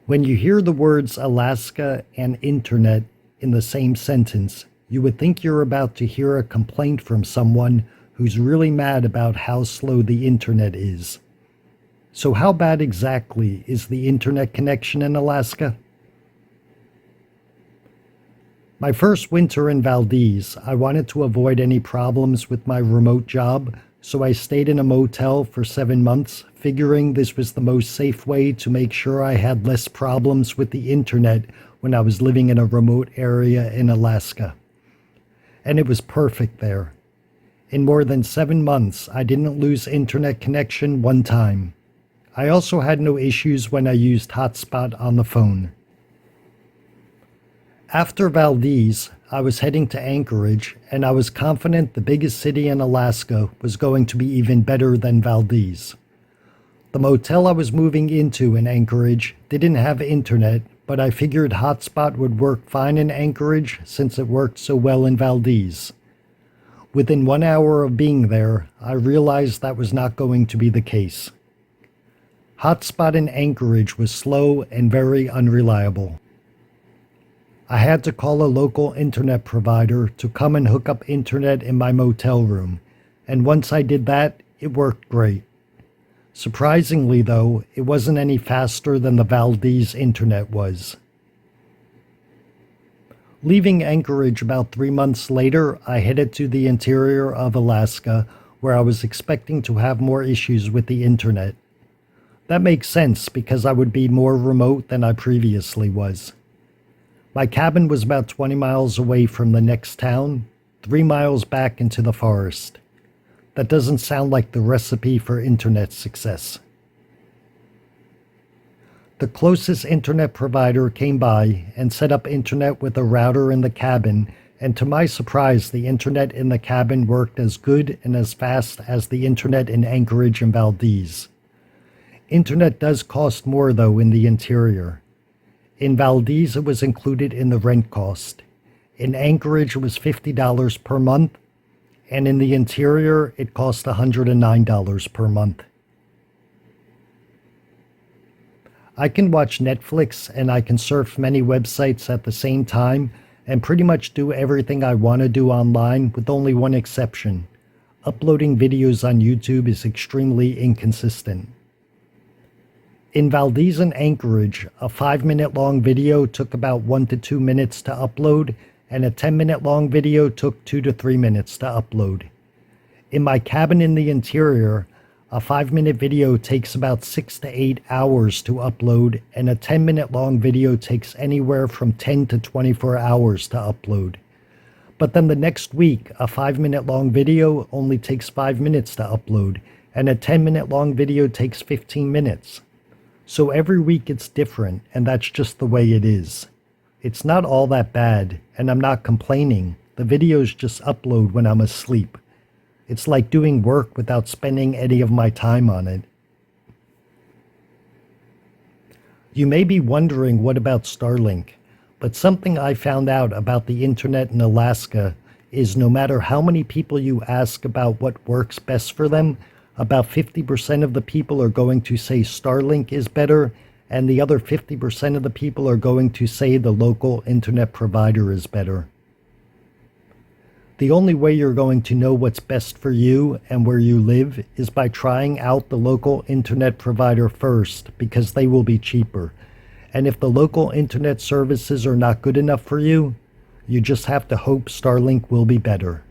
When you hear the words Alaska and internet in the same sentence, you would think you're about to hear a complaint from someone who's really mad about how slow the internet is. So how bad exactly is the internet connection in Alaska? My first winter in Valdez, I wanted to avoid any problems with my remote job, so I stayed in a motel for 7 months, figuring this was the most safe way to make sure I had less problems with the internet when I was living in a remote area in Alaska. And it was perfect there. In more than 7 months, I didn't lose internet connection one time. I also had no issues when I used hotspot on the phone. After Valdez, I was heading to Anchorage, and I was confident the biggest city in Alaska was going to be even better than Valdez. The motel I was moving into in Anchorage didn't have internet, but I figured hotspot would work fine in Anchorage since it worked so well in Valdez. Within 1 hour of being there, I realized that was not going to be the case. Hotspot in Anchorage was slow and very unreliable. I had to call a local internet provider to come and hook up internet in my motel room, and once I did that, it worked great. Surprisingly though, it wasn't any faster than the Valdez internet was. Leaving Anchorage about 3 months later, I headed to the interior of Alaska, where I was expecting to have more issues with the internet. That makes sense because I would be more remote than I previously was. My cabin was about 20 miles away from the next town, 3 miles back into the forest. That doesn't sound like the recipe for internet success. The closest internet provider came by and set up internet with a router in the cabin, and to my surprise, the internet in the cabin worked as good and as fast as the internet in Anchorage and Valdez. Internet does cost more though in the interior. In Valdez, it was included in the rent cost. In Anchorage, it was $50 per month, and in the interior, it cost $109 per month. I can watch Netflix and I can surf many websites at the same time and pretty much do everything I want to do online with only one exception. Uploading videos on YouTube is extremely inconsistent. In Valdez and Anchorage, a 5-minute long video took about 1 to 2 minutes to upload, and a 10-minute long video took 2 to 3 minutes to upload. In my cabin in the interior, a 5-minute video takes about 6 to 8 hours to upload, and a 10-minute long video takes anywhere from 10 to 24 hours to upload. But then the next week, a 5-minute long video only takes 5 minutes to upload, and a 10-minute long video takes 15 minutes. So every week it's different, and that's just the way it is. It's not all that bad, and I'm not complaining. The videos just upload when I'm asleep. It's like doing work without spending any of my time on it. You may be wondering what about Starlink, but something I found out about the internet in Alaska is no matter how many people you ask about what works best for them, about 50% of the people are going to say Starlink is better, and the other 50% of the people are going to say the local internet provider is better. The only way you're going to know what's best for you and where you live is by trying out the local internet provider first, because they will be cheaper. And if the local internet services are not good enough for you, you just have to hope Starlink will be better.